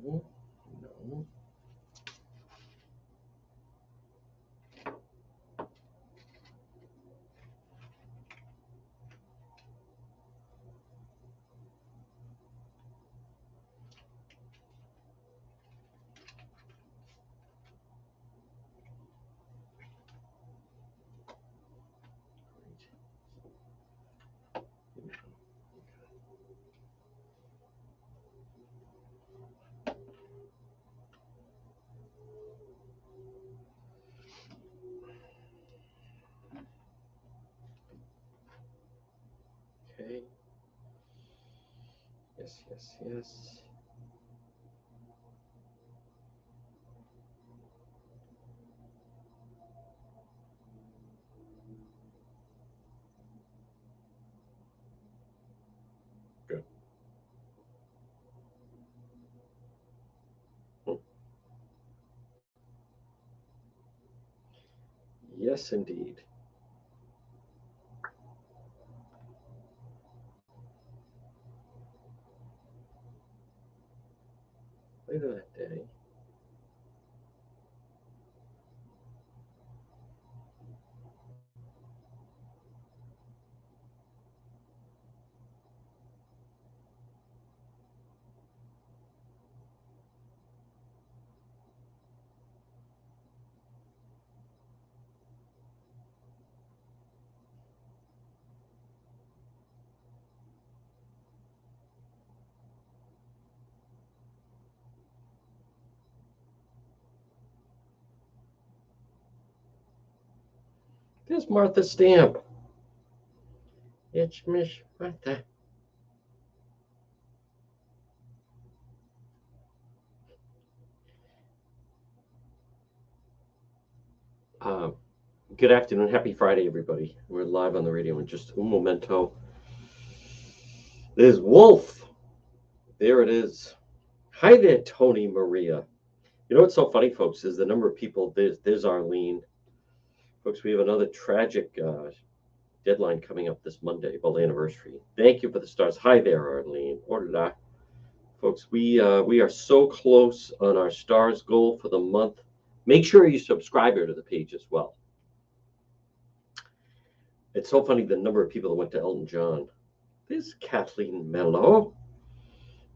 No. No. Okay. Yes, yes, yes. Good. Hmm. Yes, indeed. Later that day. There's Martha Stamp. It's Miss Martha. Um, Good afternoon. Happy Friday, everybody. We're live on the radio in just un momento. There's Wolf. There it is. Hi there, Tony Maria. You know what's so funny, folks, is the number of people. There's Arlene. Folks, we have another tragic deadline coming up this Monday, well, anniversary. Thank you for the stars. Hi there, Arlene. Hola. Folks, we are so close on our stars goal for the month. Make sure you subscribe here to the page as well. It's so funny the number of people that went to Elton John. There's Kathleen Mello,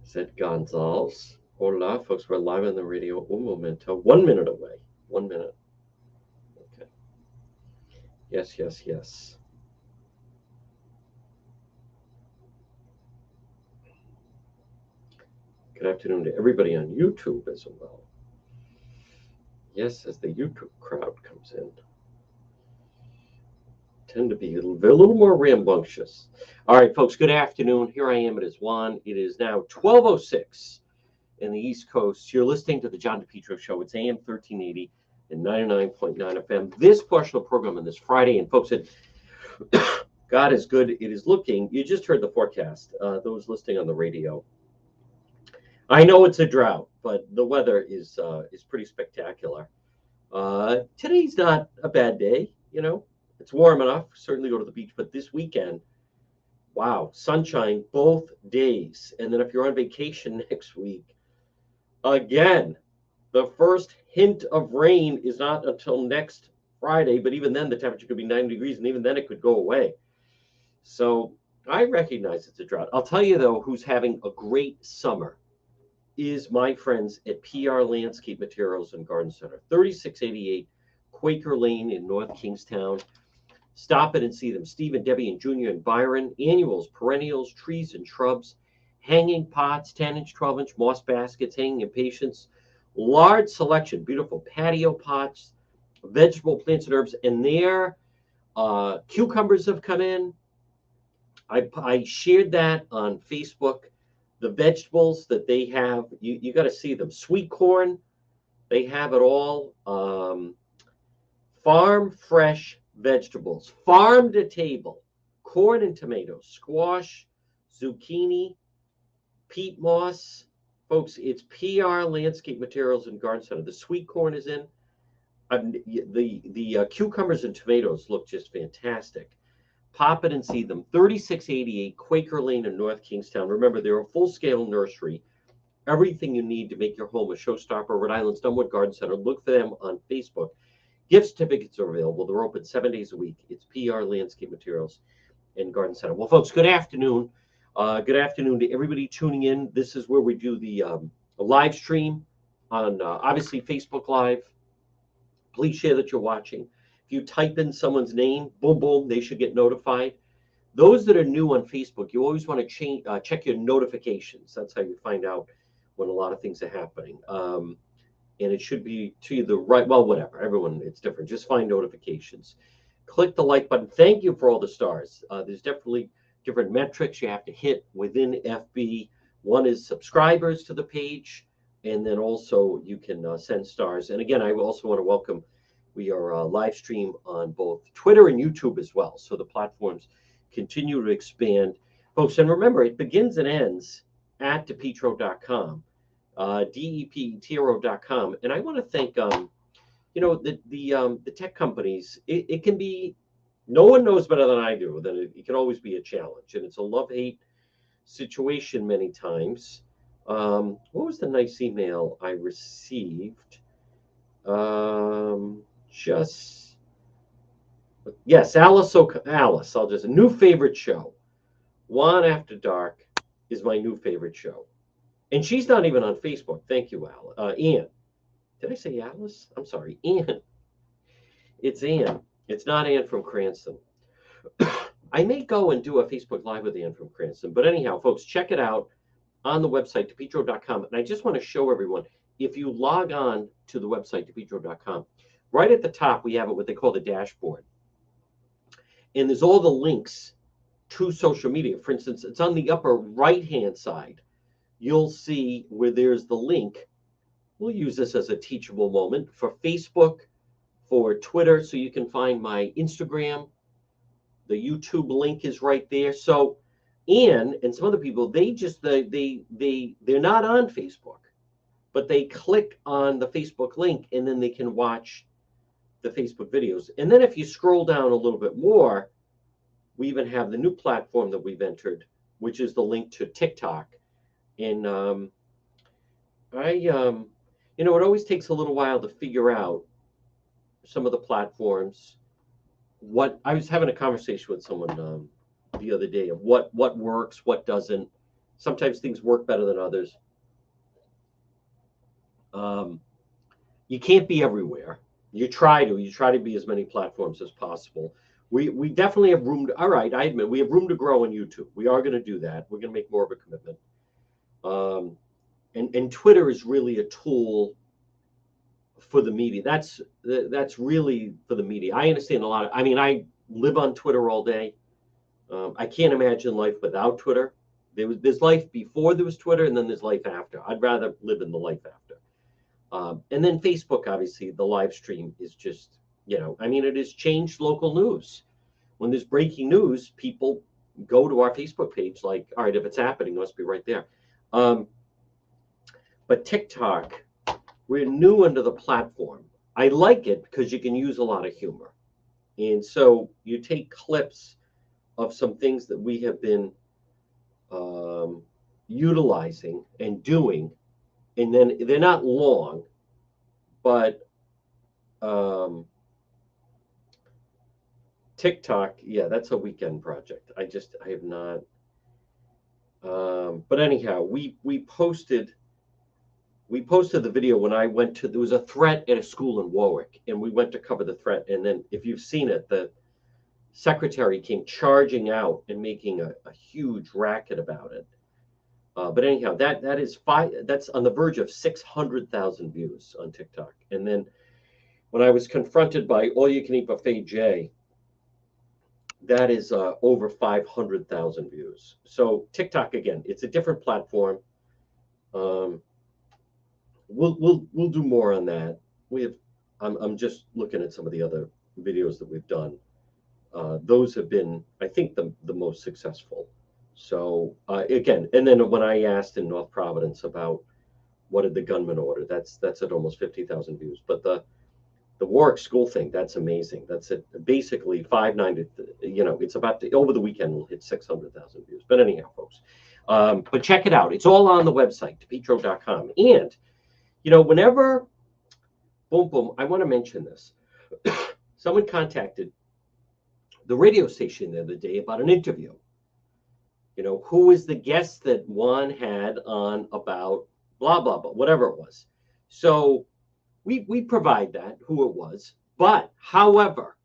said Gonzalez. Hola, folks, we're live on the radio. Un momento. 1 minute away. 1 minute. Okay. Yes, yes, yes. Good afternoon to everybody on YouTube as well. Yes, as the YouTube crowd comes in. Tend to be a little more rambunctious. All right, folks, good afternoon. Here I am. It is Juan. It is now 12:06 in the East Coast. You're listening to the John DePietro Show. It's AM 1380 and 99.9 FM. This portion of the program on this Friday, and folks, God is good. It is looking, you just heard the forecast, those listening on the radio. I know it's a drought, but the weather is pretty spectacular. Today's not a bad day, you know. It's warm enough. Certainly go to the beach, but this weekend, wow, sunshine both days. And then if you're on vacation next week, again, the first hint of rain is not until next Friday, but even then the temperature could be 90 degrees, and even then it could go away. So I recognize it's a drought. I'll tell you, though, who's having a great summer is my friends at PR Landscape Materials and Garden Center, 3688 Quaker Lane in North Kingstown. Stop it and see them. Steve and Debbie and Junior and Byron. Annuals, perennials, trees and shrubs, hanging pots, 10-inch, 12-inch moss baskets, hanging impatiens, large selection, beautiful patio pots, vegetable plants and herbs, and their cucumbers have come in. I shared that on Facebook. The vegetables that they have, you got to see them. Sweet corn, they have it all. Farm fresh vegetables, farm to table, corn and tomatoes, squash, zucchini, peat moss. Folks, it's PR Landscape Materials and Garden Center. The sweet corn is in. The cucumbers and tomatoes look just fantastic. Pop it and see them. 3688 Quaker Lane in North Kingstown. Remember, they're a full-scale nursery. everything you need to make your home a showstopper. Rhode Island's #1 garden center. Look for them on Facebook. Gift certificates are available. They're open 7 days a week. It's PR Landscape Materials and Garden Center. Well, folks, good afternoon. Good afternoon to everybody tuning in. This is where we do the live stream on obviously Facebook Live. Please share that you're watching. If you type in someone's name, boom, boom, they should get notified. Those that are new on Facebook, you always want to check your notifications. That's how you find out when a lot of things are happening. And it should be to the right. Well, whatever. Everyone, it's different. Just find notifications. Click the like button. Thank you for all the stars. There's definitely different metrics you have to hit within FB. One is subscribers to the page, and then also you can send stars. And again, I also want to welcome, we are live stream on both Twitter and YouTube as well. So the platforms continue to expand. Folks, and remember, it begins and ends at depetro.com. DEPTRO.com. And I want to thank, the tech companies. It can be, no one knows better than I do, that it can always be a challenge. And it's a love-hate situation many times. What was the nice email I received? Yes, Alice, I'll just, new favorite show. Juan After Dark is my new favorite show. And she's not even on Facebook. Thank you, Ann. Did I say Alice? I'm sorry, Ann. It's Ann. It's not Ann from Cranston. I may go and do a Facebook Live with Ann from Cranston. But anyhow, folks, check it out on the website, depetro.com. And I just want to show everyone, if you log on to the website, depetro.com, right at the top, we have what they call the dashboard. And there's all the links to social media. For instance, it's on the upper right-hand side. You'll see where there's the link. We'll use this as a teachable moment for Facebook, for Twitter, so you can find my Instagram. The YouTube link is right there. So Ann and some other people, they're not on Facebook, but they click on the Facebook link and then they can watch the Facebook videos. And then if you scroll down a little bit more, we even have the new platform that we've entered, which is the link to TikTok. And it always takes a little while to figure out some of the platforms. What I was having a conversation with someone the other day of what works, what doesn't. Sometimes things work better than others. You can't be everywhere. You try to be as many platforms as possible. We definitely have room to, all right, I admit we have room to grow on YouTube. We are going to do that. We're going to make more of a commitment. And Twitter is really a tool for the media. That's really for the media. I understand a lot of, I live on Twitter all day. I can't imagine life without Twitter. There's life before there was Twitter, and then there's life after. I'd rather live in the life after. And then Facebook, obviously, the live stream is just, it has changed local news. When there's breaking news, people go to our Facebook page like, all right, if it's happening, it must be right there. But TikTok, we're new under the platform. I like it because you can use a lot of humor. And so you take clips of some things that we have been utilizing and doing, and then they're not long, but TikTok, yeah, that's a weekend project. I have not. But anyhow, we posted the video when I went to, there was a threat at a school in Warwick, and we went to cover the threat. And then if you've seen it, the secretary came charging out and making a huge racket about it. But anyhow, that's on the verge of 600,000 views on TikTok. And then when I was confronted by All You Can Eat Buffet Jay, that is over 500,000 views. So TikTok, again, it's a different platform. We'll do more on that. I'm just looking at some of the other videos that we've done. Those have been, I think, the most successful. So again, and then when I asked in North Providence about what did the gunman order, that's at almost 50,000 views. But the Warwick school thing, that's amazing. That's it. Basically 590. It's about to, over the weekend we'll hit 600,000 views. But anyhow, folks, But check it out. It's all on the website, depetro.com. And, whenever, boom, boom, I want to mention this. Someone contacted the radio station the other day about an interview. Who is the guest that Juan had on about blah, blah, blah, whatever it was. So we provide that, who it was. But, however,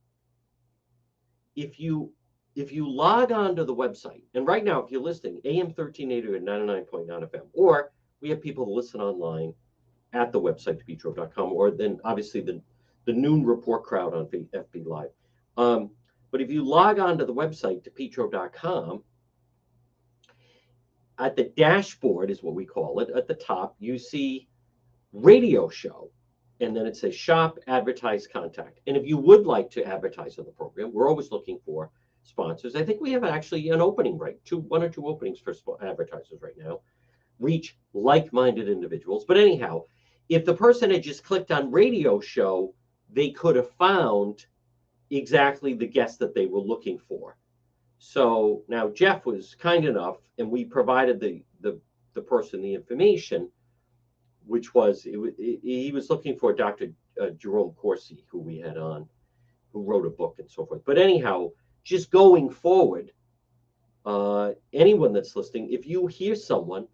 if you log on to the website, and right now, if you're listening, AM 1380 at 99.9 FM, or we have people who listen online at the website, depetro.com, or then obviously the noon report crowd on FB Live. But if you log on to the website, depetro.com, at the dashboard is what we call it. At the top, you see radio show, and then it says shop, advertise, contact. And if you would like to advertise on the program, we're always looking for sponsors. I think we have actually an opening, right? One or two openings for advertisers right now. Reach like-minded individuals. But anyhow, if the person had just clicked on radio show, they could have found exactly the guest that they were looking for. So now Jeff was kind enough, and we provided the person the information, which was he was looking for Dr. Jerome Corsi, who we had on, who wrote a book and so forth. But anyhow, just going forward, anyone that's listening, if you hear someone,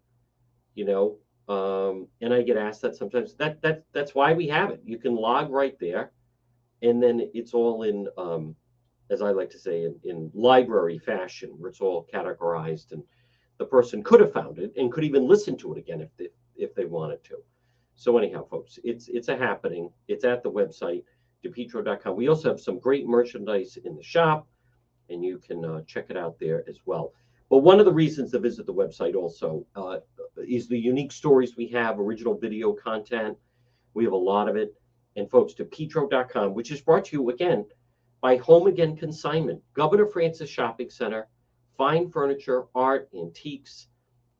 and I get asked that sometimes, that's why we have it. You can log right there, and then it's all in, as I like to say, in library fashion, where it's all categorized, and the person could have found it and could even listen to it again if they wanted to. So anyhow, folks, it's a happening. It's at the website, depetro.com. We also have some great merchandise in the shop, and you can check it out there as well. But one of the reasons to visit the website also is the unique stories we have, original video content. We have a lot of it. And folks, depetro.com, which is brought to you again by Home Again Consignment, Governor Francis Shopping Center, fine furniture, art, antiques,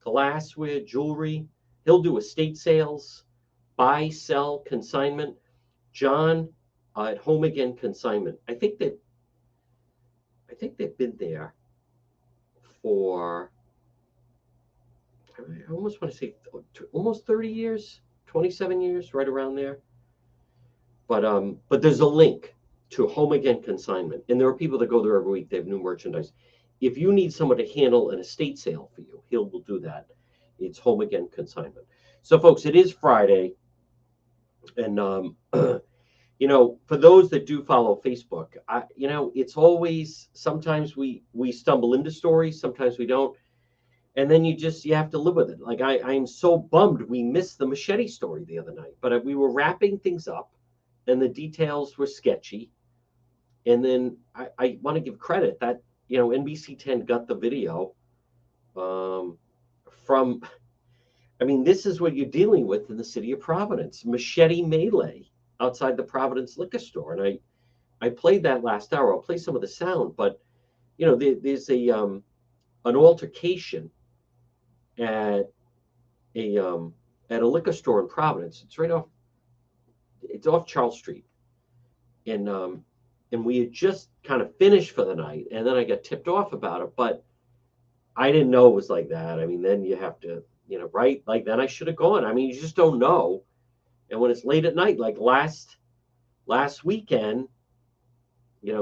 glassware, jewelry. He'll do estate sales, buy, sell, consignment. John at Home Again Consignment. I think they've been there for, I almost want to say almost 30 years, 27 years, right around there. But there's a link to Home Again Consignment, and there are people that go there every week. They have new merchandise. If you need someone to handle an estate sale for you, will do that. It's Home Again Consignment. So, folks, it is Friday, and for those that do follow Facebook, it's always, sometimes we stumble into stories, sometimes we don't, and then you have to live with it. Like I'm so bummed we missed the machete story the other night, but we were wrapping things up, and the details were sketchy. And then I want to give credit that, NBC 10 got the video from, this is what you're dealing with in the city of Providence, machete melee outside the Providence liquor store. And I played that last hour. I'll play some of the sound, but, there's an altercation at a liquor store in Providence. It's off Charles Street. And we had just kind of finished for the night, and then I got tipped off about it, but I didn't know it was like that. Then you have to, right? Like, then I should have gone. You just don't know. And when it's late at night, like last weekend,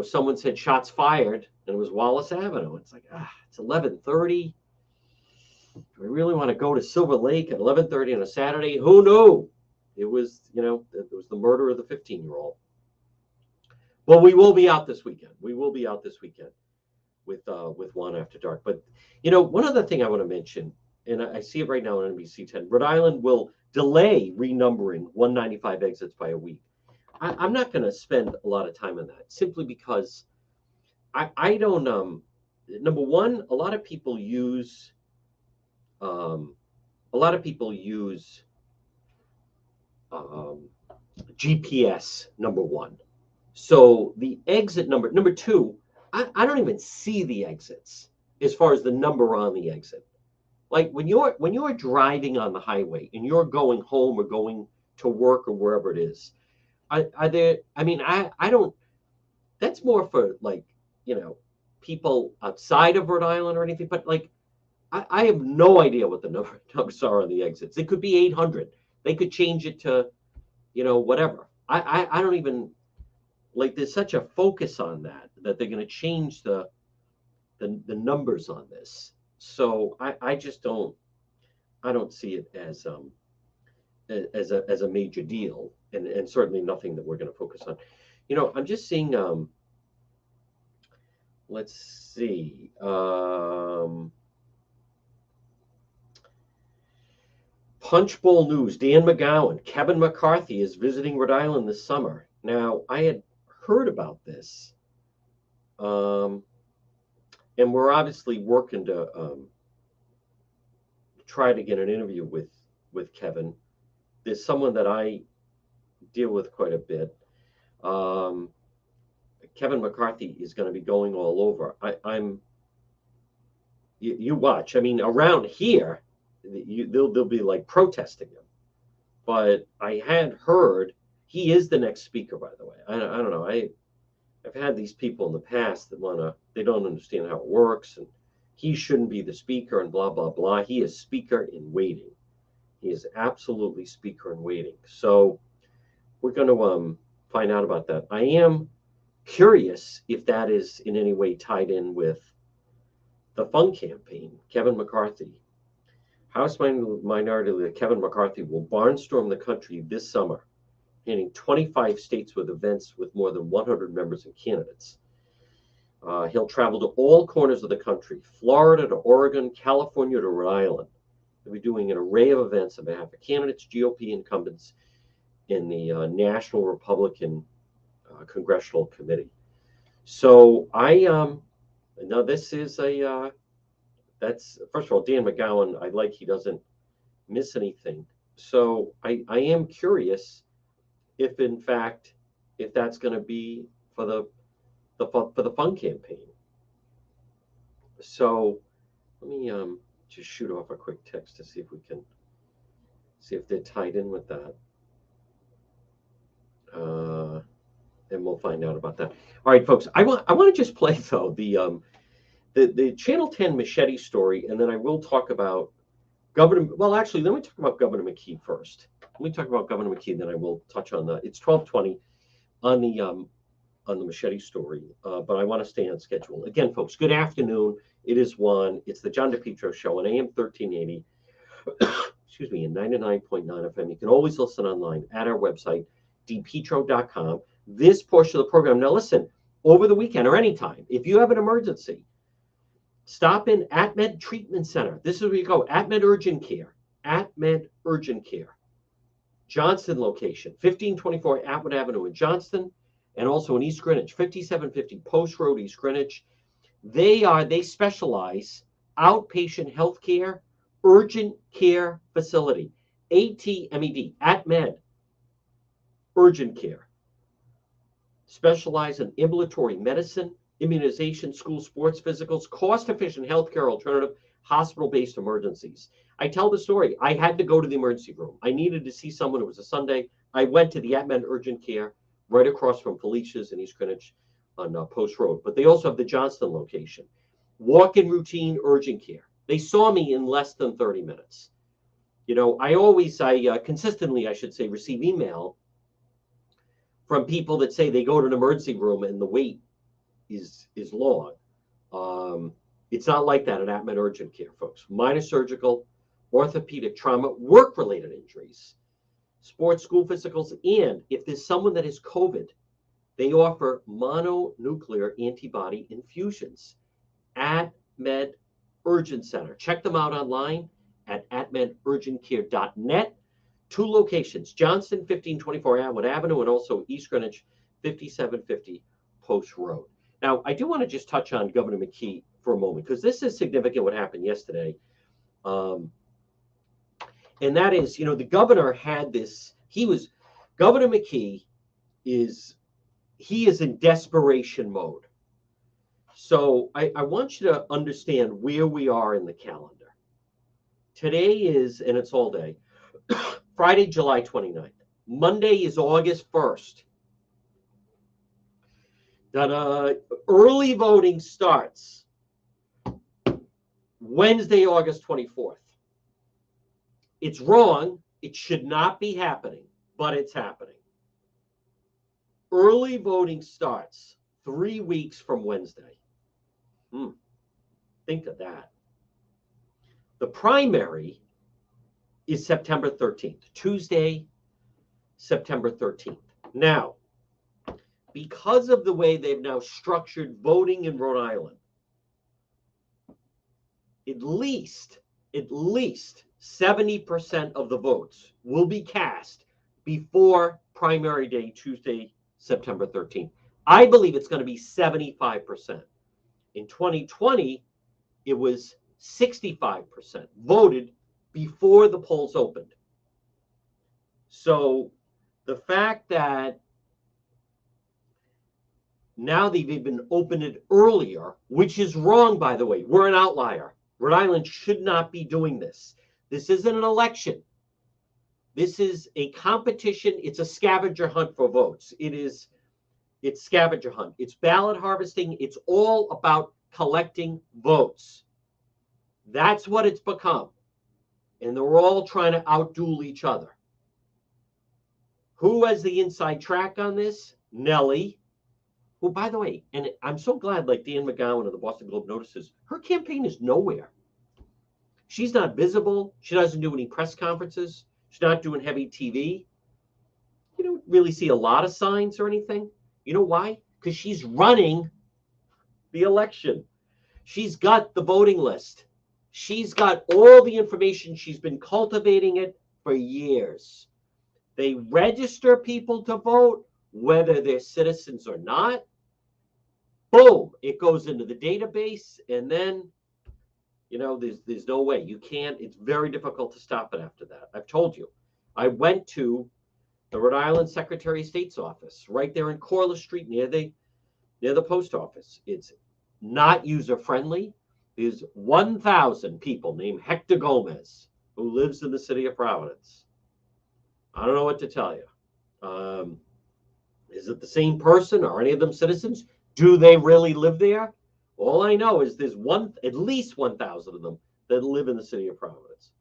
someone said shots fired, and it was Wallace Avenue. It's like, it's 11:30. Do I really want to go to Silver Lake at 11:30 on a Saturday? Who knew? It was, it was the murder of the 15-year-old. Well, we will be out this weekend. with One After Dark. But, one other thing I want to mention, and I see it right now on NBC 10, Rhode Island will delay renumbering 195 exits by a week. I'm not going to spend a lot of time on that, simply because I don't, number one, a lot of people use GPS, number one. So the exit number two, I don't even see the exits as far as the number on the exit. Like when you're driving on the highway and you're going home or going to work or wherever it is, are there, I don't, that's more for like, people outside of Rhode Island or anything, but like I have no idea what the numbers are on the exits. It could be 800. They could change it to, whatever. I don't even like. There's such a focus on that they're going to change the numbers on this. So I just don't see it as a major deal, and certainly nothing that we're going to focus on. I'm just seeing. Let's see. Punchbowl News, Dan McGowan, Kevin McCarthy is visiting Rhode Island this summer. Now, I had heard about this, and we're obviously working to try to get an interview with Kevin. There's someone that I deal with quite a bit. Kevin McCarthy is going to be going all over. You watch. I mean, around here, they'll be like protesting him. But I had heard he is the next speaker. By the way, I don't know. I've had these people in the past that they don't understand how it works, and he shouldn't be the speaker, and blah blah blah. He is speaker in waiting. He is absolutely speaker in waiting. So we're going to find out about that. I am curious if that is in any way tied in with the Fun campaign. Kevin McCarthy, House Minority Leader Kevin McCarthy will barnstorm the country this summer, hitting 25 states with events with more than 100 members and candidates. He'll travel to all corners of the country, Florida to Oregon, California to Rhode Island. He'll be doing an array of events on behalf of candidates, GOP incumbents in the National Republican Congressional Committee. So now this is that's, first of all, Dan McGowan, I like he doesn't miss anything. So I am curious if in fact, if that's going to be for the Fun campaign. So let me just shoot off a quick text to see if we can see if they're tied in with that. And we'll find out about that. All right, folks. I want to just play though the Channel 10 machete story, and then I will talk about Governor. Well, actually, let me talk about Governor McKee first. Let me talk about Governor McKee, then I will touch on it's 12:20 on the machete story, but I want to stay on schedule. Again, folks, good afternoon. It is Juan. It's the John DePietro Show on AM 1380. Excuse me, in 99.9 FM. You can always listen online at our website, depetro.com. This portion of the program. Now, listen, over the weekend or anytime, if you have an emergency, stop in AtMed Treatment Center. This is where you go. AtMed Urgent Care. AtMed Urgent Care. Johnston location, 1524 Atwood Avenue in Johnston, and also in East Greenwich, 5750 Post Road, East Greenwich. They specialize outpatient healthcare, urgent care facility, ATMED, AtMed Urgent Care. Specialize in ambulatory medicine, immunization, school sports physicals, cost-efficient healthcare alternative, hospital-based emergencies. I tell the story. I had to go to the emergency room. I needed to see someone. It was a Sunday. I went to the AtMed Urgent Care right across from Felicia's in East Greenwich on Post Road. But they also have the Johnston location. Walk-in routine urgent care. They saw me in less than 30 minutes. I consistently, I should say, receive email from people that say they go to an emergency room and the wait is long. It's not like that at AtMed Urgent Care, folks. Minor surgical, orthopedic trauma, work-related injuries, sports, school physicals, and if there's someone that has COVID, they offer mononuclear antibody infusions. AtMed Urgent Center. Check them out online at atmedurgentcare.net. 2 locations, Johnston, 1524 Atwood Avenue, and also East Greenwich, 5750 Post Road. Now, I do want to just touch on Governor McKee for a moment, because this is significant what happened yesterday. And that is, the governor had this, Governor McKee is in desperation mode. So I want you to understand where we are in the calendar. Today is, and it's all day, Friday, July 29th. Monday is August 1st. Early voting starts Wednesday, August 24th. It's wrong. It should not be happening, but it's happening. Early voting starts 3 weeks from Wednesday. Think of that. The primary is September 13th, Tuesday, September 13th. Now, because of the way they've now structured voting in Rhode Island, at least 70% of the votes will be cast before primary day, Tuesday, September 13th. I believe it's going to be 75%. In 2020, it was 65% voted before the polls opened. So the fact that now they've even opened it earlier, which is wrong, by the way. We're an outlier. Rhode Island should not be doing this. This isn't an election. This is a competition. It's a scavenger hunt for votes. It's scavenger hunt. It's ballot harvesting. It's all about collecting votes. That's what it's become. And they're all trying to outduel each other. Who has the inside track on this? Nellie. Well, by the way, and I'm so glad, like Dan McGowan of the Boston Globe notices, her campaign is nowhere. She's not visible. She doesn't do any press conferences. She's not doing heavy TV. You don't really see a lot of signs or anything. You know why? Because she's running the election. She's got the voting list. She's got all the information. She's been cultivating it for years. They register people to vote, whether they're citizens or not. Boom, it goes into the database, and then, there's no way. You can't, it's very difficult to stop it after that. I've told you. I went to the Rhode Island Secretary of State's office, right there in Corliss Street, near the post office. It's not user-friendly. There's 1,000 people named Hector Gomez, who lives in the city of Providence. I don't know what to tell you. Is it the same person? Are any of them citizens? Do they really live there? All I know is there's at least 1,000 of them that live in the city of Providence.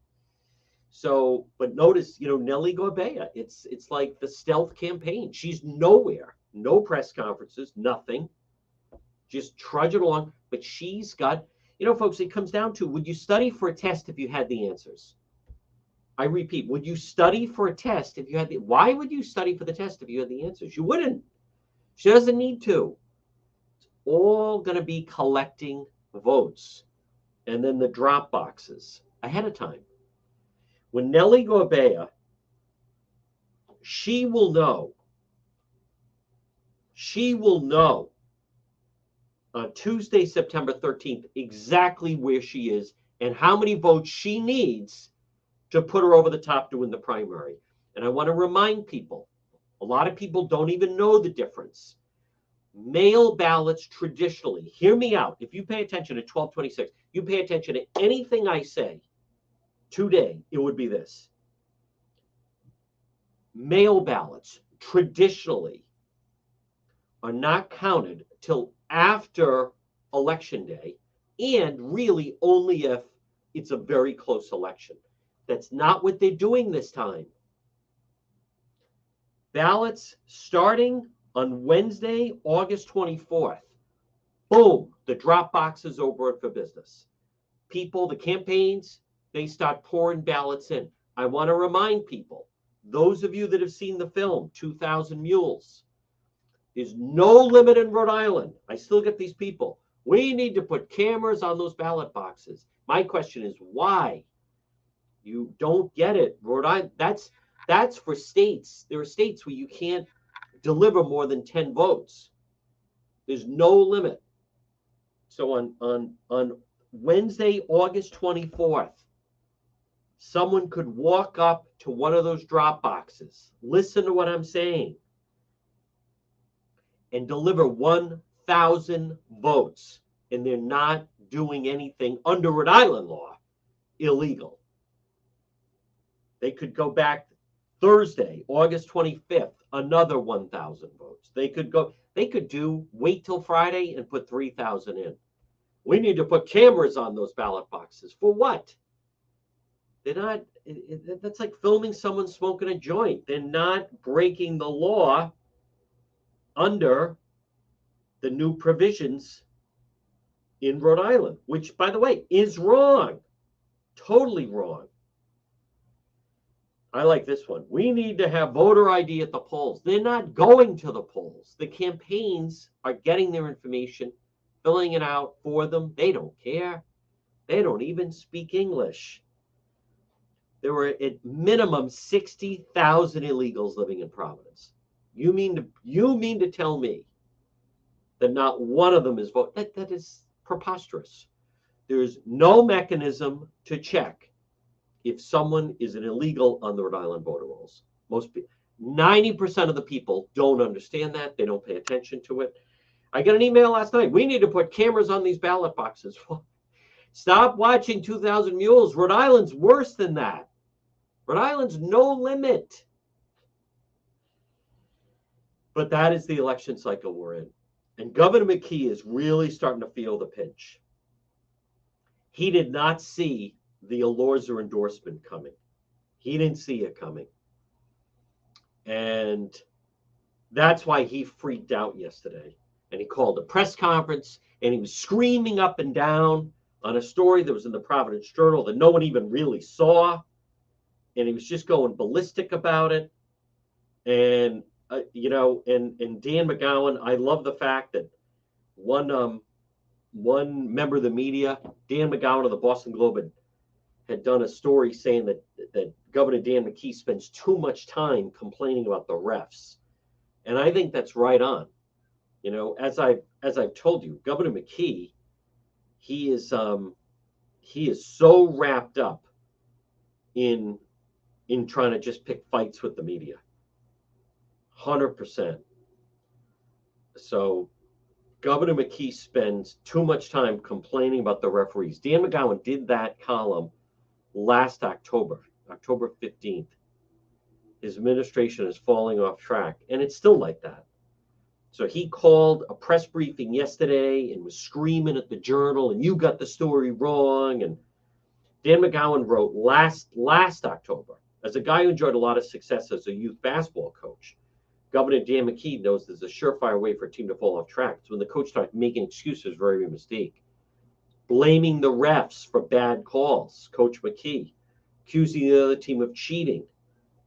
So, but notice, Nellie Gorbea, it's like the stealth campaign. She's nowhere, no press conferences, nothing, just trudging along. But she's got, folks, it comes down to, would you study for a test if you had the answers? I repeat, would you study for a test if you had why would you study for the test if you had the answers? You wouldn't. She doesn't need to. It's all going to be collecting votes and then the drop boxes ahead of time. When Nellie Gorbea, she will know on Tuesday, September 13th, exactly where she is and how many votes she needs to put her over the top to win the primary. And I want to remind people, a lot of people don't even know the difference. Mail ballots traditionally, hear me out. If you pay attention to 1226, you pay attention to anything I say today, it would be this. Mail ballots traditionally are not counted till after Election Day, and really only if it's a very close election. That's not what they're doing this time. Ballots starting on Wednesday, August 24th. Boom, the drop box is open for business. People, the campaigns, they start pouring ballots in. I want to remind people, those of you that have seen the film, 2,000 Mules, there's no limit in Rhode Island. I still get these people. We need to put cameras on those ballot boxes. My question is, why? You don't get it. Rhode Island, that's for states. There are states where you can't deliver more than 10 votes. There's no limit. So on Wednesday, August 24th, someone could walk up to one of those drop boxes, listen to what I'm saying, and deliver 1,000 votes. And they're not doing anything under Rhode Island law illegal. They could go back Thursday, August 25th, another 1,000 votes. They could wait till Friday and put 3,000 in. We need to put cameras on those ballot boxes. For what? They're not, that's like filming someone smoking a joint. They're not breaking the law under the new provisions in Rhode Island, which, by the way, is wrong. Totally wrong. I like this one. We need to have voter ID at the polls. They're not going to the polls. The campaigns are getting their information, filling it out for them. They don't care. They don't even speak English. There were at minimum 60,000 illegals living in Providence. You mean to tell me that not one of them is voting? That is preposterous. There's no mechanism to check if someone is an illegal on the Rhode Island voter rolls. 90% of the people don't understand that. They don't pay attention to it. I got an email last night. We need to put cameras on these ballot boxes. Stop watching 2,000 Mules. Rhode Island's worse than that. Rhode Island's no limit. But that is the election cycle we're in. And Governor McKee is really starting to feel the pinch. He did not see the Elorza endorsement coming. He didn't see it coming. And that's why he freaked out yesterday. And he called a press conference and he was screaming up and down on a story that was in the Providence Journal that no one even really saw. And he was just going ballistic about it. And, and Dan McGowan, I love the fact that one member of the media, Dan McGowan of the Boston Globe, had done a story saying that Governor Dan McKee spends too much time complaining about the refs. And I think that's right on. As I've told you, Governor McKee, he is so wrapped up in trying to just pick fights with the media. 100%. So Governor McKee spends too much time complaining about the referees. Dan McGowan did that column last October 15th. His administration is falling off track, and it's still like that. So he called a press briefing yesterday and was screaming at the Journal, and you got the story wrong. And Dan McGowan wrote last October, as a guy who enjoyed a lot of success as a youth basketball coach, Governor Dan McKee knows there's a surefire way for a team to fall off track. It's when the coach starts making excuses for every mistake. Blaming the refs for bad calls, Coach McKee. Accusing the other team of cheating.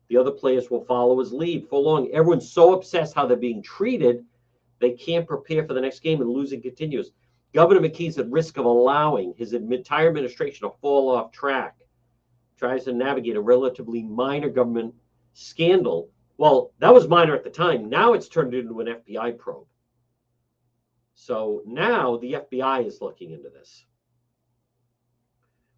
The other players will follow his lead. For long, everyone's so obsessed how they're being treated, they can't prepare for the next game, and losing continues. Governor McKee's at risk of allowing his entire administration to fall off track. Tries to navigate a relatively minor government scandal. Well, that was minor at the time. Now it's turned into an FBI probe. So now the FBI is looking into this.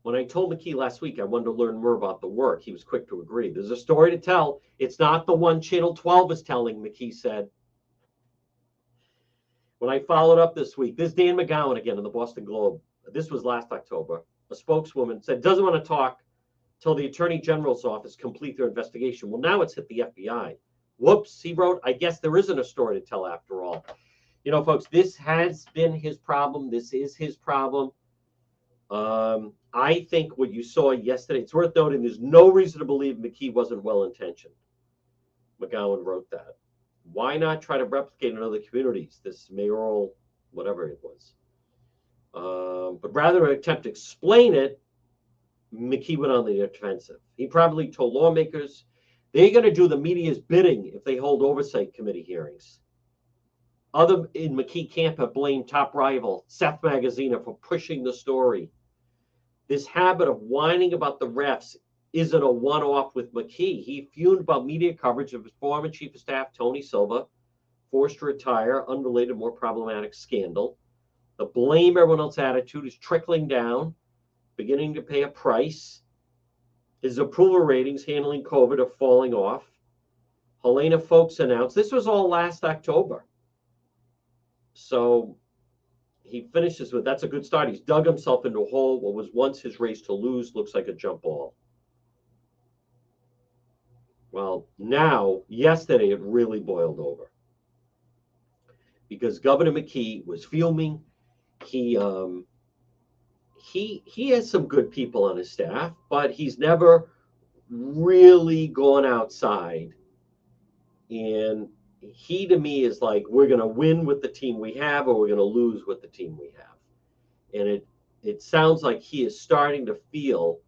When I told McKee last week I wanted to learn more about the work, he was quick to agree. There's a story to tell. It's not the one Channel 12 is telling, McKee said. When I followed up this week, this Dan McGowan again in the Boston Globe, this was last October, a spokeswoman said doesn't want to talk till the Attorney General's office complete their investigation. Well, now it's hit the FBI. Whoops, he wrote, I guess there isn't a story to tell after all. Folks, this has been his problem. This is his problem. I think what you saw yesterday, it's worth noting there's no reason to believe McKee wasn't well-intentioned. McGowan wrote that. Why not try to replicate in other communities, this mayoral, whatever it was? But rather than attempt to explain it, McKee went on the defensive. He probably told lawmakers they're going to do the media's bidding if they hold oversight committee hearings. Other in McKee camp have blamed top rival Seth Magaziner for pushing the story. This habit of whining about the refs isn't a one-off with McKee. He fumed about media coverage of his former chief of staff, Tony Silva, forced to retire, unrelated, more problematic scandal. The blame everyone else attitude is trickling down, beginning to pay a price. His approval ratings handling COVID are falling off. Helena Folks announced, this was all last October. So he finishes with, that's a good start. He's dug himself into a hole. What was once his race to lose looks like a jump ball. Well, now, yesterday, it really boiled over. Because Governor McKee was fuming. He he has some good people on his staff, but he's never really gone outside. And he, to me, is like, we're going to win with the team we have, or we're going to lose with the team we have. And it sounds like he is starting to feel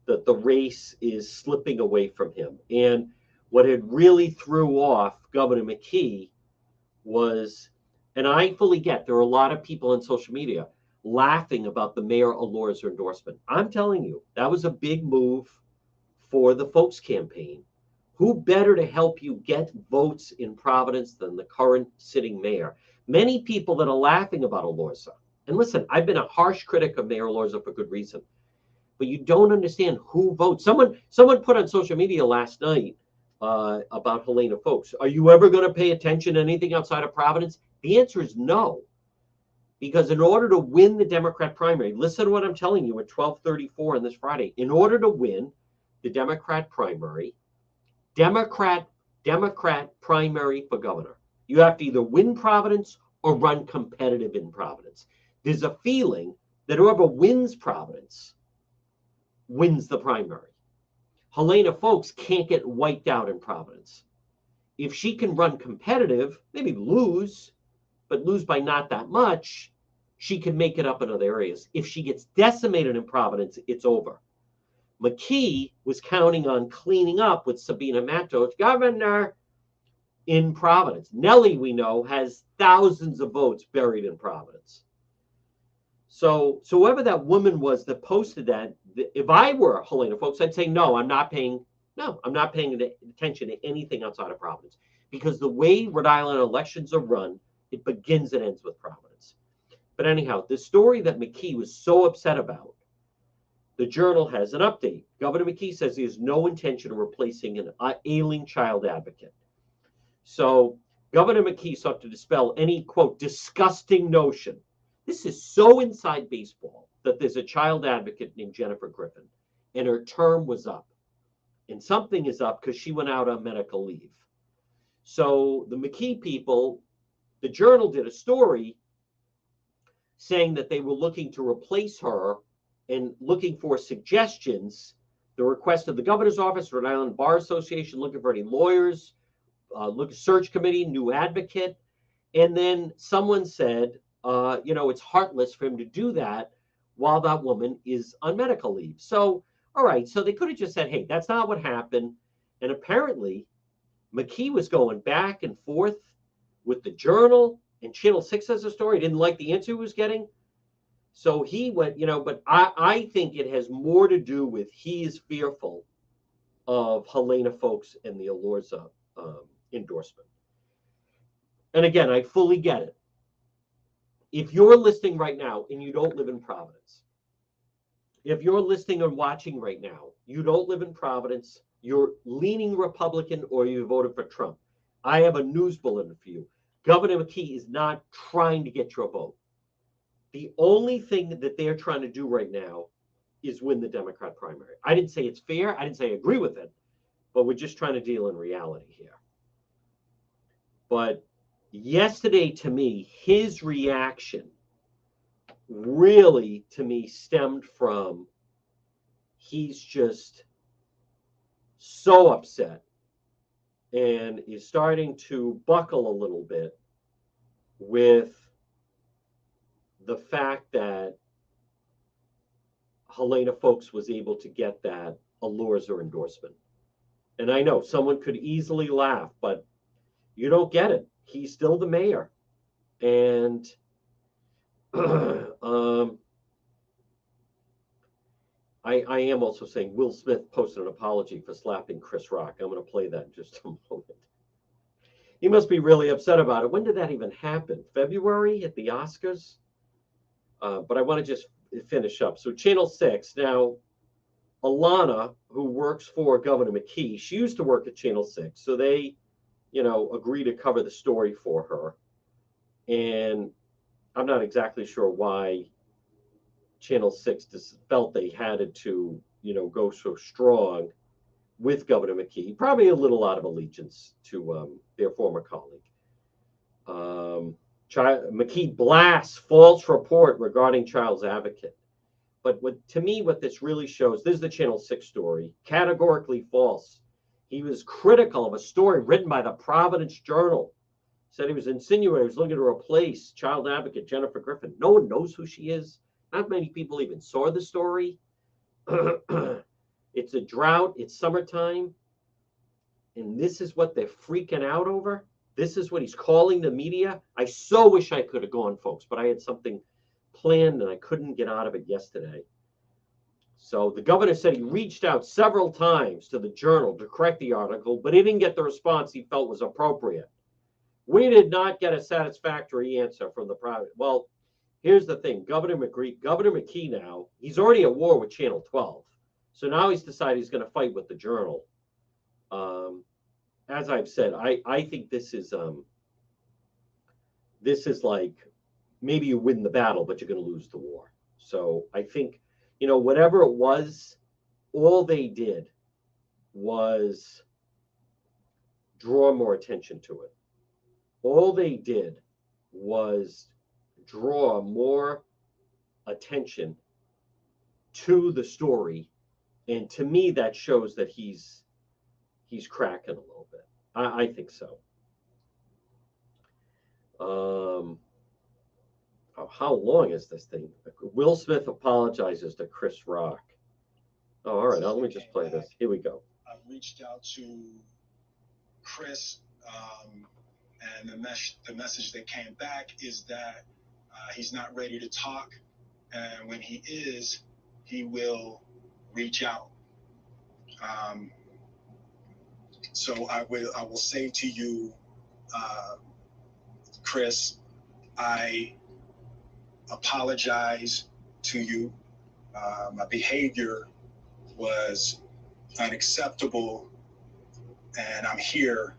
that the race is slipping away from him. And what had really threw off Governor McKee was, and I fully get, there are a lot of people on social media laughing about the Mayor Alorza endorsement. I'm telling you, that was a big move for the Folks campaign. Who better to help you get votes in Providence than the current sitting mayor? Many people that are laughing about Alorza, and listen, I've been a harsh critic of Mayor Alorza for good reason, but you don't understand who votes. Someone put on social media last night about Helena Folks. Are you ever going to pay attention to anything outside of Providence? The answer is no. Because in order to win the Democrat primary, listen to what I'm telling you at 12:34 on this Friday. In order to win the Democrat primary, Democrat primary for governor, you have to either win Providence or run competitive in Providence. There's a feeling that whoever wins Providence wins the primary. Helena Folks can't get wiped out in Providence. If she can run competitive, maybe lose, but lose by not that much, she can make it up in other areas. If she gets decimated in Providence, it's over. McKee was counting on cleaning up with Sabina Matos, governor, in Providence. Nellie, we know, has thousands of votes buried in Providence. So whoever that woman was that posted that, if I were Helena Folks, I'd say, no, I'm not paying attention to anything outside of Providence. Because the way Rhode Island elections are run, it begins and ends with Providence. But anyhow, the story that McKee was so upset about, the Journal has an update. Governor McKee says he has no intention of replacing an ailing child advocate. So Governor McKee sought to dispel any, quote, disgusting notion. This is so inside baseball that there's a child advocate named Jennifer Griffin, and her term was up. And something is up because she went out on medical leave. So the McKee people, the Journal did a story saying that they were looking to replace her and looking for suggestions. The request of the governor's office, Rhode Island Bar Association, looking for any lawyers, look at search committee, new advocate. And then someone said, it's heartless for him to do that while that woman is on medical leave. So, all right, so they could have just said, hey, that's not what happened. And apparently, McKee was going back and forth with the Journal, and Channel 6 has a story. He didn't like the answer he was getting. So he went, but I think it has more to do with he is fearful of Helena Folks and the Alorza endorsement. And again, I fully get it. If you're listening right now and you don't live in Providence, if you're listening or watching right now, you don't live in Providence, you're leaning Republican or you voted for Trump, I have a news bulletin for you. Governor McKee is not trying to get your vote. The only thing that they're trying to do right now is win the Democrat primary. I didn't say it's fair. I didn't say I agree with it, but we're just trying to deal in reality here. But yesterday, to me, his reaction really, to me, stemmed from he's just so upset and is starting to buckle a little bit with the fact that Helena Folks was able to get that Alorza endorsement. And I know someone could easily laugh, but you don't get it. He's still the mayor. And I am also saying Will Smith posted an apology for slapping Chris Rock. I'm going to play that in just a moment. He must be really upset about it. When did that even happen? February at the Oscars? But I want to just finish up. So Channel 6. Now, Alana, who works for Governor McKee, she used to work at Channel 6. So they, agree to cover the story for her. And I'm not exactly sure why Channel 6 felt they had to, go so strong with Governor McKee. Probably a little out of allegiance to their former colleague. McKee blasts false report regarding child's advocate. But to me, what this really shows, this is the Channel 6 story, categorically false. He was critical of a story written by the Providence Journal. Said he was insinuating he was looking to replace child advocate Jennifer Griffin. No one knows who she is. Not many people even saw the story. It's a drought. It's summertime. And this is what they're freaking out over. This is what he's calling the media. I so wish I could have gone, folks, but I had something planned and I couldn't get out of it yesterday. So the governor said he reached out several times to the Journal to correct the article, but he didn't get the response he felt was appropriate. We did not get a satisfactory answer from the private. Well, here's the thing. Governor McKee now, he's already at war with Channel 12. So now he's decided he's going to fight with the Journal. As I've said, I think this is like maybe you win the battle, but you're going to lose the war. So I think, whatever it was, all they did was draw more attention to it. All they did was draw more attention to the story. And to me, that shows that he's cracking a little bit. I think so. How long is this thing? Will Smith apologizes to Chris Rock. Oh, all right. Now let me just play this. Here we go. I've reached out to Chris, and the message that came back is that he's not ready to talk, and when he is, he will reach out. So I will say to you, Chris, I apologize to you. My behavior was unacceptable, and I'm here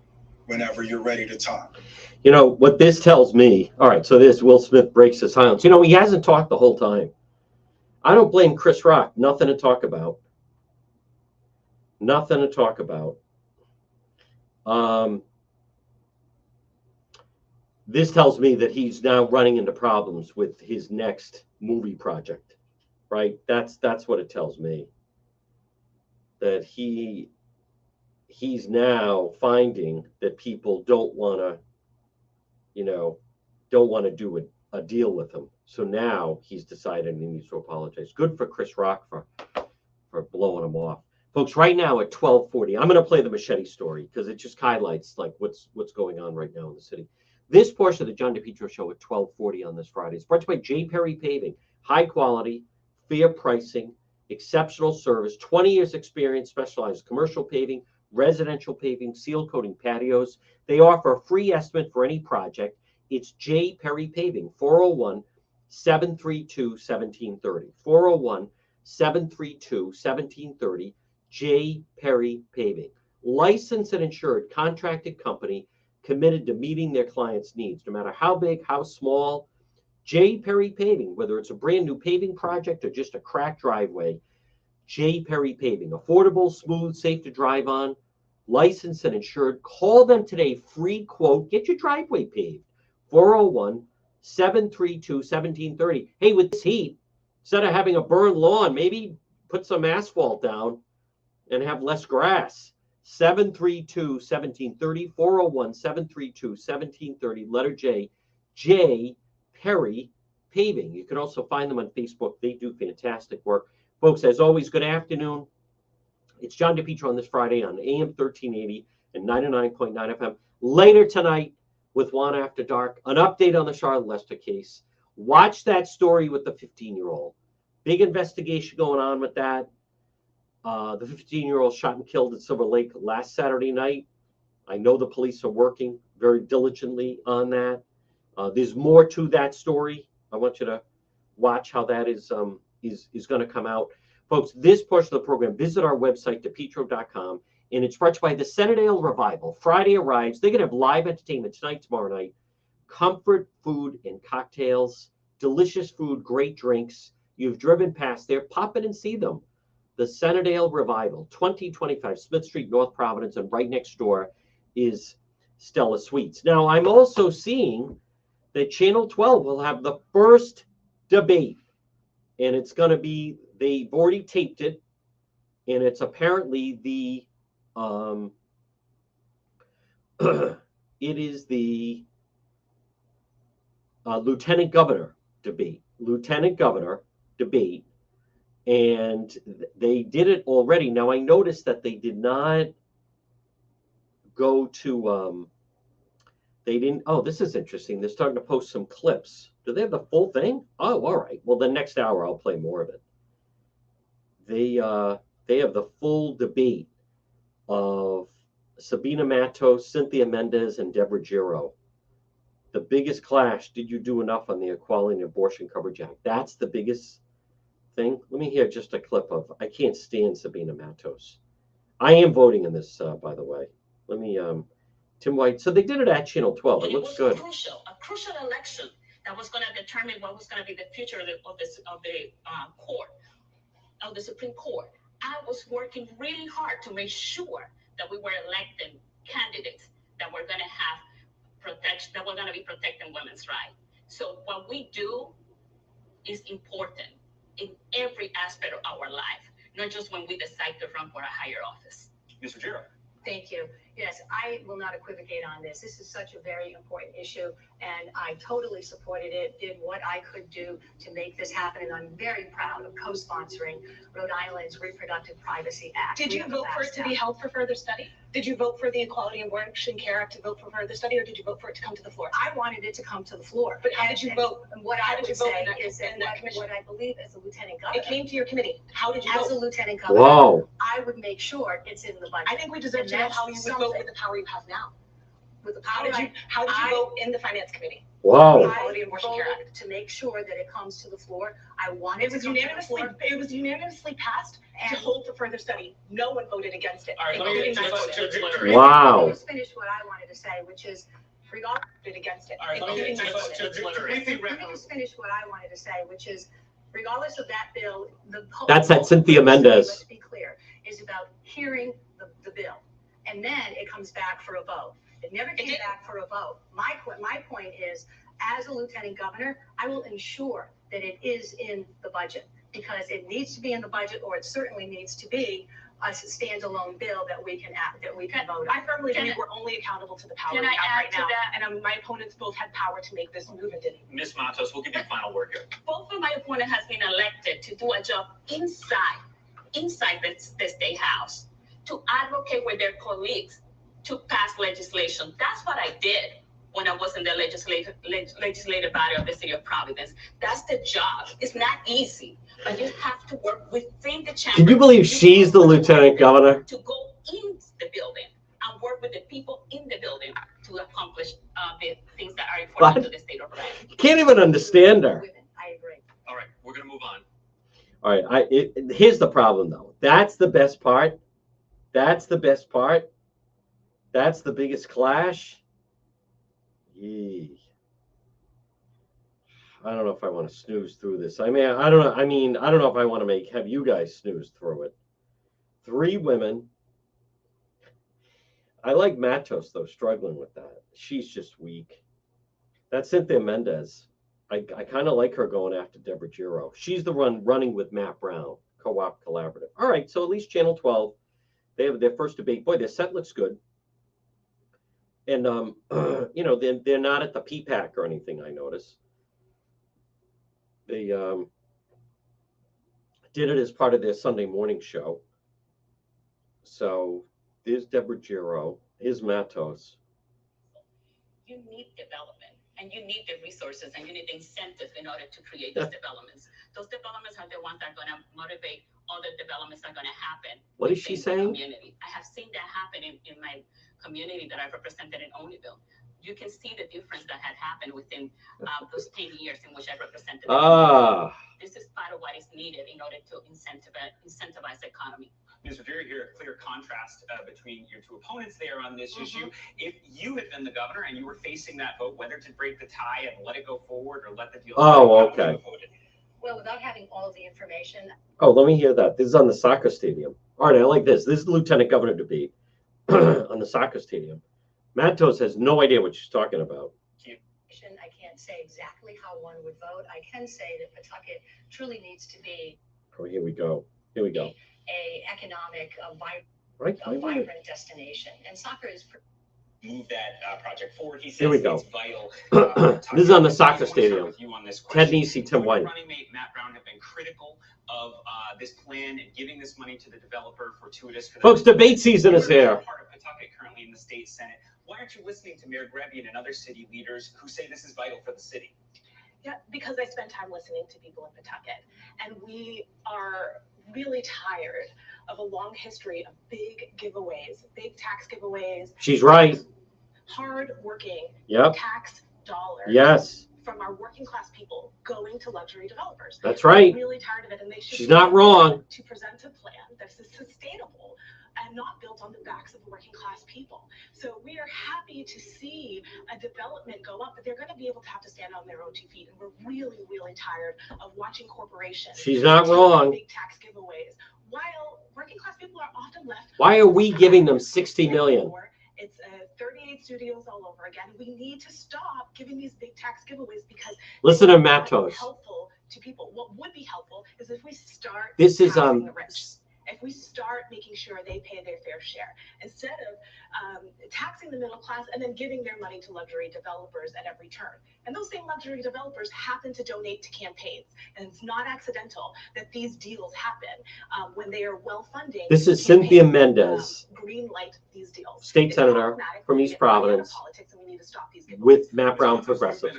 whenever you're ready to talk. What this tells me, all right, so this Will Smith breaks his silence. He hasn't talked the whole time. I don't blame Chris Rock. Nothing to talk about. Nothing to talk about. This tells me that he's now running into problems with his next movie project, right? That's what it tells me. That he's now finding that people don't want to do a deal with him. So now he's decided he needs to apologize. Good for Chris Rock for blowing him off. Folks, right now at 12:40, I'm going to play the machete story because it just highlights like what's going on right now in the city. This portion of the John DePietro Show at 12:40 on this Friday is brought to you by J. Perry Paving. High quality, fair pricing, exceptional service, 20 years experience, specialized commercial paving, residential paving, seal coating patios. They offer a free estimate for any project. It's J. Perry Paving, 401-732-1730. 401-732-1730. J. Perry Paving. Licensed and insured contracted company committed to meeting their clients' needs, no matter how big, how small. J. Perry Paving, whether it's a brand new paving project or just a cracked driveway, J. Perry Paving. Affordable, smooth, safe to drive on, licensed and insured. Call them today. Free quote. Get your driveway paved. 401-732-1730. Hey, with this heat, instead of having a burned lawn, maybe put some asphalt down and have less grass. 732-1730, 401-732-1730, letter J, J. Perry Paving. You can also find them on Facebook. They do fantastic work. Folks, as always, good afternoon. It's John DePietro on this Friday on AM 1380 and 99.9 FM. Later tonight with Juan After Dark, an update on the Charlotte Lester case. Watch that story with the 15-year-old. Big investigation going on with that. The 15-year-old shot and killed at Silver Lake last Saturday night. I know the police are working very diligently on that. There's more to that story. I want you to watch how that is going to come out. Folks, this portion of the program, visit our website, depetro.com, and it's brought to you by the Centerdale Revival. Friday arrives. They're going to have live entertainment tonight, tomorrow night. Comfort food and cocktails, delicious food, great drinks. You've driven past there. Pop in and see them. The Centerdale Revival, 2025 Smith Street, North Providence, and right next door is Stella Suites. Now, I'm also seeing that Channel 12 will have the first debate and it's going to be, they've already taped it, and it's apparently the it is the lieutenant governor debate, and they did it already. Now I noticed that they did not go to they didn't. Oh, this is interesting. They're starting to post some clips. Do they have the full thing? Oh, all right. Well, the next hour I'll play more of it. They have the full debate of Sabina Matos, Cynthia Mendez, and Deborah Giro. The biggest clash. Did you do enough on the Equality and Abortion Coverage Act? That's the biggest thing. Let me hear just a clip of. I can't stand Sabina Matos. I am voting in this, by the way. Let me. Tim White. So they did it at Channel 12. It looks good. A crucial election that was going to determine what was going to be the future of the Supreme Court. I was working really hard to make sure that we were electing candidates that were going to have protection, that were going to be protecting women's rights. So what we do is important in every aspect of our life, not just when we decide to run for a higher office. Mr. Giro. Thank you. Yes, I will not equivocate on this. This is such a very important issue, and I totally supported it, did what I could do to make this happen, and I'm very proud of co-sponsoring Rhode Island's Reproductive Privacy Act. Did you vote for it to be held for further study? Did you vote for the Equality and Abortion Care Act to vote for further study, or did you vote for it to come to the floor? I wanted it to come to the floor. But how did you vote? And what I would say is that what I believe as a lieutenant governor. It came to your committee. How did you vote? As a vote? lieutenant governor, Wow. I would make sure it's in the budget. I think we deserve to know how you would vote with the power you have now. With the How power did you vote in the Finance Committee? Wow. I voted to make sure that it comes to the floor. I wanted It was unanimously passed to hold for further study. No one voted against it. All right, Wow. Wow. Let me just finish what I wanted to say, which is, regardless. Against it. All right, let me just finish what I wanted to say, which is, regardless of that bill, the whole. That's that Cynthia Mendez. Let's be clear, is about hearing the bill, and then it comes back for a vote. It never came back for a vote. My point is, as a lieutenant governor, I will ensure that it is in the budget, because it needs to be in the budget, or it certainly needs to be a standalone bill that we can vote on. I firmly believe we're only accountable to the power we have right now. And my opponents both had power to make this move and didn't. Ms. Matos, we'll give you final word here. Both of my opponent has been elected to do a job inside the state house, to advocate with their colleagues to pass legislation. That's what I did when I was in the legislative body of the city of Providence. That's the job. It's not easy, but you have to work within the chamber. Can you believe she's the lieutenant governor? To go in the building and work with the people in the building to accomplish the things that are important to the state of Rhode. You can't even understand her. I agree. All right, we're going to move on. All right, here's the problem, though. That's the best part. That's the best part. That's the biggest clash. Yee. I don't know if I want to snooze through this. I don't know. I don't know if I want to have you guys snooze through it. 3 women. I like Matos, though, struggling with that. She's just weak. That's Cynthia Mendez. I kind of like her going after Deborah Giro. She's the one running with Matt Brown, Co-op Collaborative. All right, so at least Channel 12, they have their first debate. Boy, their set looks good. And, you know, they're not at the PPAC or anything, I notice. They did it as part of their Sunday morning show. So there's Deborah Giro. Here's Matos. You need development, and you need the resources, and you need the incentives in order to create those developments. Those developments are the ones that are going to motivate other developments that are going to happen. What is she saying? Community. I have seen that happen in my community that I represented in Onlyville. You can see the difference that had happened within those 10 years in which I represented. This is part of what is needed in order to incentivize the economy. Mr. Jerry, here a clear contrast between your 2 opponents there on this issue. If you had been the governor and you were facing that vote, whether to break the tie and let it go forward or let the deal okay. Well, without having all of the information. Oh, let me hear that. This is on the soccer stadium. All right, I like this. This is the lieutenant governor debate on the soccer stadium. Matos has no idea what she's talking about. I can't say exactly how one would vote. I can say that Pawtucket truly needs to be. Oh, here we go. Here we go. A economic, vibrant destination, and soccer is. Move that project forward. He says Here we go. It's vital. This is on the soccer stadium. Ted Nesi, Tim White. Running mate Matt Brown have been critical of this plan and giving this money to the developer fortuitous. For Folks, debate season is here. Part of Pawtucket currently in the state senate. Why aren't you listening to Mayor Grebian and other city leaders who say this is vital for the city? Yeah, because I spend time listening to people in Pawtucket, and we are really tired of a long history of big giveaways, big tax giveaways. She's right. Hard-working tax dollars. Yes. From our working class people going to luxury developers. That's right. I'm really tired of it, and they should. She's not wrong. To present a plan that is sustainable and not built on the backs of the working class people. So we are happy to see a development go up, but they're going to be able to have to stand on their own 2 feet. And we're really, really tired of watching corporations. She's not wrong. Big tax giveaways, while working class people are often left. Why are we giving them $60 million? It's 38 studios all over again. We need to stop giving these big tax giveaways because listen to Matos. Helpful to people. What would be helpful is if we start. This is the rich. If we start making sure they pay their fair share instead of taxing the middle class and then giving their money to luxury developers at every turn. And those same luxury developers happen to donate to campaigns. And it's not accidental that these deals happen when they are well-funding. This is Cynthia Mendez, green light these deals. State Senator from East Providence, with Matt Brown Progressive.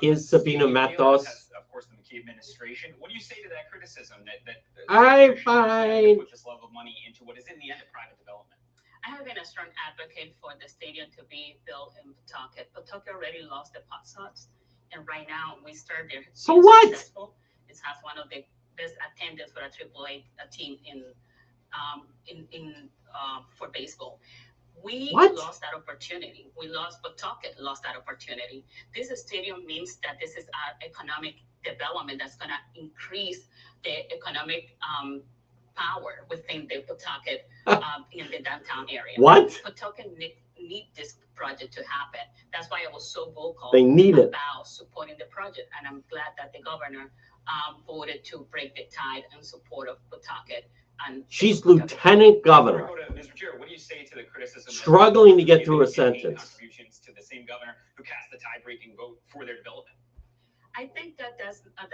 Here's Sabina Matos. Of course, the McKee administration. What do you say to that criticism that I find put this level of money into what is in the end a private development? I have been a strong advocate for the stadium to be built in Pawtucket. Pawtucket already lost the pot shots, and right now we start there. So what? It has one of the best attendance for a AAA team in for baseball. We lost that opportunity. Pawtucket lost that opportunity. This stadium means that this is our economic development that's going to increase the economic power within the Pawtucket in the downtown area. What? Pawtucket need this project to happen. That's why I was so vocal about supporting the project, and I'm glad that the governor voted to break the tide in support of Pawtucket. And she's lieutenant governor. What do you say to the criticism? Struggling to get through a sentence. Contributions to the same governor who cast the tie-breaking vote for their development. I think that's not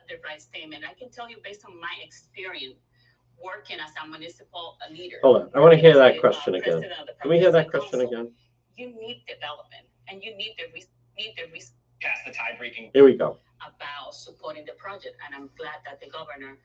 the right statement. I can tell you based on my experience working as a municipal leader. Hold on, I want to hear that question again. Can we hear that question again? You need development, and you need the cast the tie-breaking. Here we go. About supporting the project, and I'm glad that the governor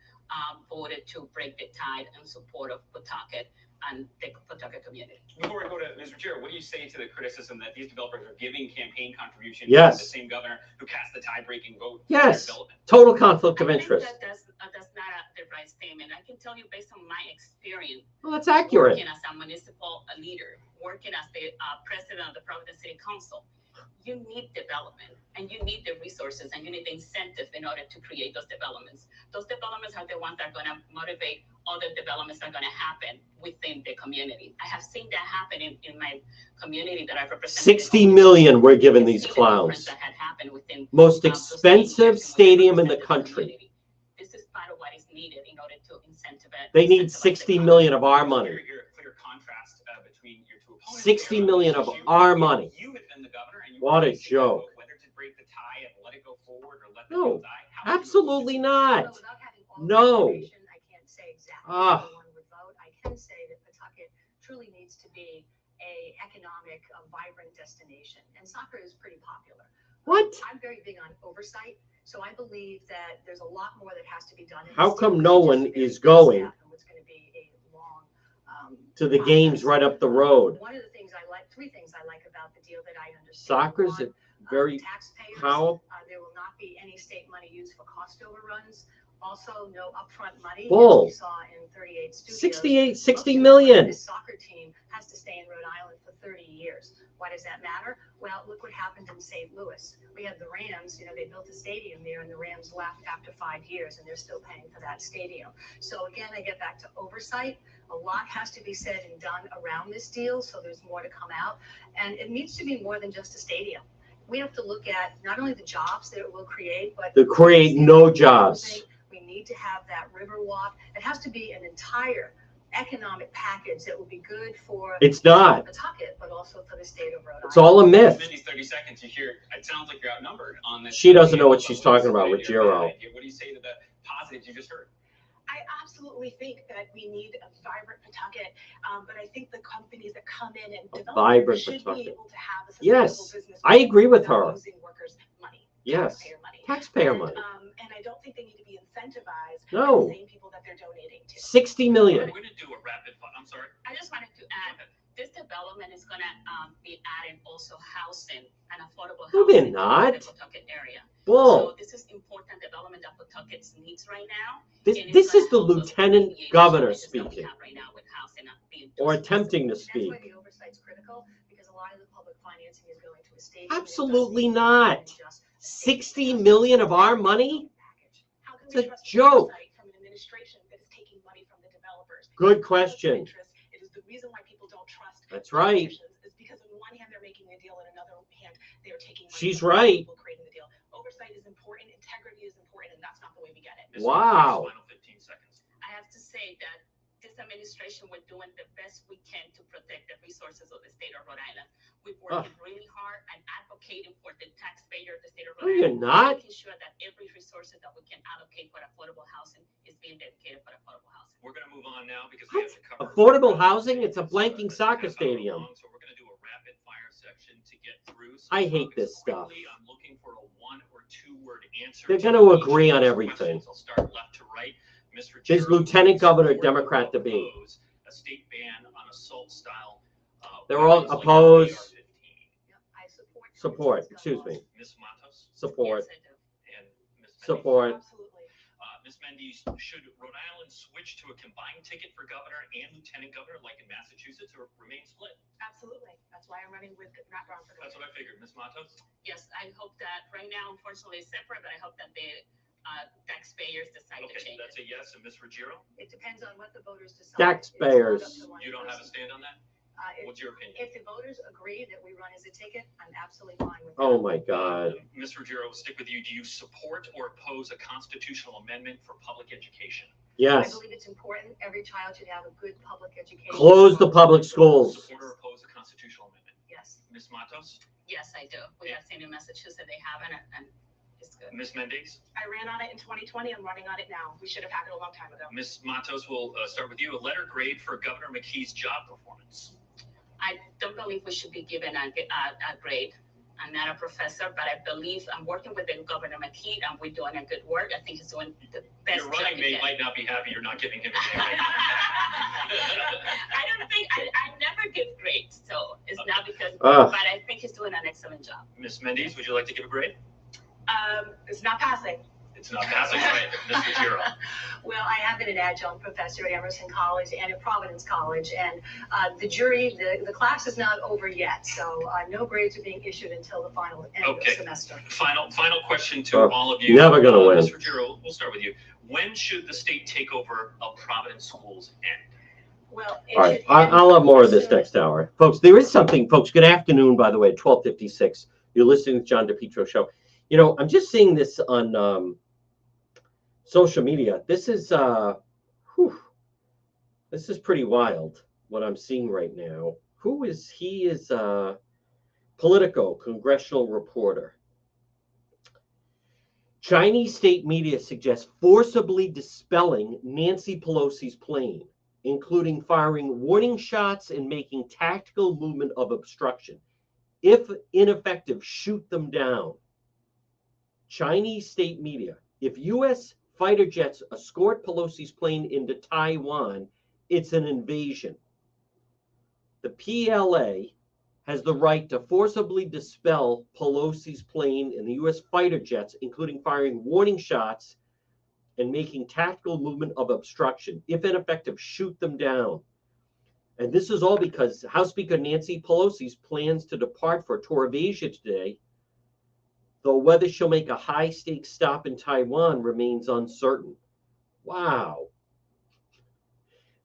voted to break the tide in support of Pawtucket and the Pawtucket community. Before we go to Ms. Ruggiero, what do you say to the criticism that these developers are giving campaign contributions to the same governor who cast the tie-breaking vote? Yes, total conflict of interest. That's not the right statement. I can tell you based on my experience. Well, that's accurate. Working as a municipal leader, working as the president of the Providence City Council, you need development, and you need the resources, and you need the incentive in order to create those developments. Those developments are the ones that are going to motivate other developments that are going to happen within the community. I have seen that happen in my community that I represent. 60 million we're giving these clowns. That had happened within most expensive stadium in the country. This is part of what is needed in order to incentivize. They need 60 million of our money. Clear contrast between your two opponents. 60 million of our money. You had been the governor, and you what a joke. Whether to break the tie and let it go forward or let the no, die. absolutely not. No. I can't say exactly how one would vote. I can say that Pawtucket truly needs to be a economic, vibrant destination, and soccer is pretty popular. What? I'm very big on oversight, so I believe that there's a lot more that has to be done. How come no one is going to the games right up the road? One of the things I like, three things I like about the deal that I understand. Soccer's very powerful. There will not be any state money used for cost overruns. Also, no upfront money. Bull. As we saw in 38 studios. 60 million. The soccer team has to stay in Rhode Island for 30 years. Why does that matter? Well, look what happened in St. Louis. We had the Rams, they built a stadium there, and the Rams left after 5 years, and they're still paying for that stadium. So again, I get back to oversight. A lot has to be said and done around this deal, so there's more to come out. And it needs to be more than just a stadium. we have to look at not only the jobs that it will create, but to create no jobs. We need to have that river walk. It has to be an entire economic package that would be good for It's not. Pawtucket, but also for the state of Rhode Island. It's all a myth. In these 30 seconds, you hear it sounds like you're outnumbered on this. She doesn't know what she's talking about with Giro. What do you say to the positives you just heard? I absolutely think that we need a vibrant Pawtucket, but I think the companies that come in and develop should be able to have a sustainable business. I agree with her. Using workers' money, yes, taxpayer money. And I don't think they need to be incentivized by the same people that they're donating to. 60 million. We're going to do a rapid fire. I'm sorry. I just wanted to add, this development is going to be adding also housing and affordable housing in the Pawtucket area. Whoa. So this is important development that Pawtucket needs right now. This is the lieutenant governor speaking, right now with housing or attempting to speak. That's why the oversight's critical, because a lot of the public financing is going to a state. Absolutely not. 60 million of our money? It's a joke. From an administration that is taking money from the developers. Good question. It is the reason why people don't trust. That's right. Is because on one hand they're making a deal, and on another hand they are taking money. She's right. People creating the deal. Oversight is important. Integrity is important, and that's not the way we get it. Wow. Final 15 seconds. I have to say that this administration, we're doing the best we can to protect the resources of the state of Rhode Island. We've worked really hard and advocating for the taxpayer of the state of Rhode Island. You're not. Making sure that every resources that we can allocate for affordable housing is being dedicated for affordable housing. We're going to move on now because we have to cover affordable housing. It's a blanking soccer stadium. So we're going to do a rapid fire section to get through. I hate this stuff. I'm looking for a 1 or 2 word answer. They're going to agree on everything. I'll start left to right. This lieutenant governor, Democrat to be. A state ban on assault style. They're all opposed. I support. Excuse me. Ms. Matos. Support. Yes, I do. And Ms. Support. Absolutely. Ms. Mendes, should Rhode Island switch to a combined ticket for governor and lieutenant governor like in Massachusetts, or remain split? Absolutely. That's why I'm running with Matt Brown for governor. That's what I figured. Ms. Matos. Yes, I hope that right now, unfortunately, it's separate, but I hope that the taxpayers decide to Okay, change that's a yes. And Ms. Ruggiero? It depends on what the voters decide. Taxpayers. You don't have a stand on that? What's your opinion? If the voters agree that we run as a ticket, I'm absolutely fine with that. Oh my God. Ms. Ruggiero, we'll stick with you. Do you support or oppose a constitutional amendment for public education? I Yes. believe it's important. Every child should have a good public education. Close the public schools. Support or oppose a constitutional amendment? Yes. Ms. Matos? Yes, I do. We have seen in Massachusetts they haven't, and it's good. Ms. Mendes? I ran on it in 2020. I'm running on it now. We should have had it a long time ago. Ms. Matos, we'll start with you. A letter grade for Governor McKee's job performance. I don't believe we should be given a grade. I'm not a professor, but I believe I'm working with the Governor McKee, and we're doing a good work. I think he's doing the best Your job running he mate can. might not be happy you're not giving him a grade. I don't think I never give grades, so it's not because. Ugh. But I think he's doing an excellent job. Ms. Mendes, would you like to give a grade? It's not passing. It's not passing, right? Ms. Ruggiero? Well, I have been an adjunct professor at Emerson College and at Providence College, and the class is not over yet, so no grades are being issued until the final end of the semester. Final question to all of you. Never gonna win. Ms. Ruggiero, we'll start with you. When should the state takeover of Providence schools end? Well, All right. I'll have more of this next hour. Folks, there is something, folks. Good afternoon, by the way, 12:56. You're listening to John DePietro Show. You know, I'm just seeing this on social media. This is this is pretty wild what I'm seeing right now. Who is he? Is Politico congressional reporter. Chinese state media suggests forcibly dispelling Nancy Pelosi's plane, including firing warning shots and making tactical movement of obstruction. If ineffective, shoot them down. Chinese state media. If U.S. fighter jets escort Pelosi's plane into Taiwan, it's an invasion. The PLA has the right to forcibly dispel Pelosi's plane and the U.S. fighter jets, including firing warning shots and making tactical movement of obstruction. If ineffective, shoot them down. And this is all because House Speaker Nancy Pelosi's plans to depart for a tour of Asia today, though whether she'll make a high-stakes stop in Taiwan remains uncertain. Wow.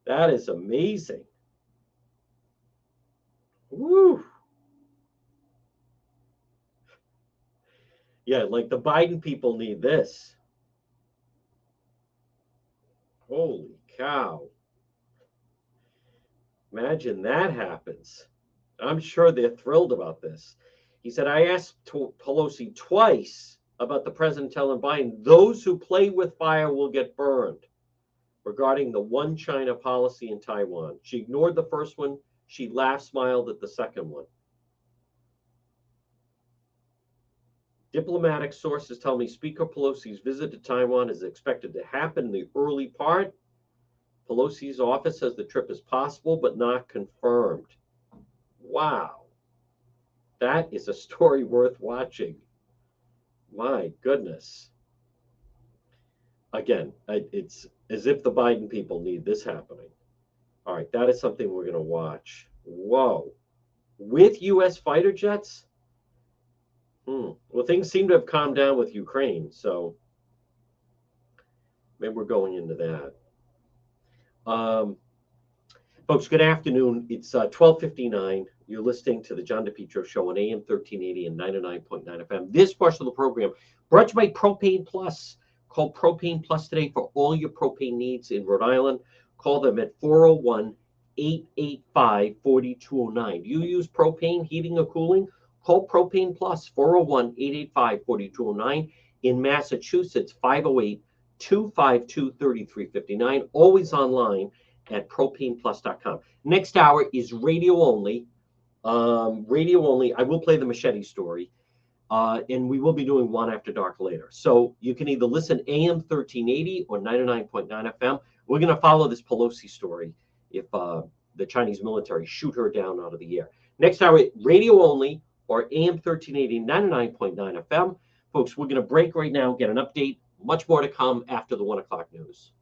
That is amazing. Woo. Yeah, like the Biden people need this. Holy cow. Imagine that happens. I'm sure they're thrilled about this. He said, I asked Pelosi twice about the president telling Biden, those who play with fire will get burned, regarding the one China policy in Taiwan. She ignored the first one. She laughed, smiled at the second one. Diplomatic sources tell me Speaker Pelosi's visit to Taiwan is expected to happen in the early part. Pelosi's office says the trip is possible, but not confirmed. Wow. That is a story worth watching. My goodness. Again, it's as if the Biden people need this happening. All right, that is something we're going to watch. Whoa. With U.S. fighter jets? Well, things seem to have calmed down with Ukraine, so maybe we're going into that. Folks, good afternoon. It's 12:59. You're listening to the John DePietro Show on AM 1380 and 99.9 FM. This portion of the program brought to you by Propane Plus. Call Propane Plus today for all your propane needs in Rhode Island. Call them at 401-885-4209. Do you use propane, heating, or cooling? Call Propane Plus, 401-885-4209. In Massachusetts, 508-252-3359. Always online at propaneplus.com. Next hour is radio only. Radio only. I will play the machete story. And we will be doing One After Dark later. So you can either listen AM 1380 or 99.9 FM. We're going to follow this Pelosi story if the Chinese military shoot her down out of the air. Next hour, radio only or AM 1380, 99.9 FM. Folks, we're going to break right now, get an update. Much more to come after the 1 o'clock news.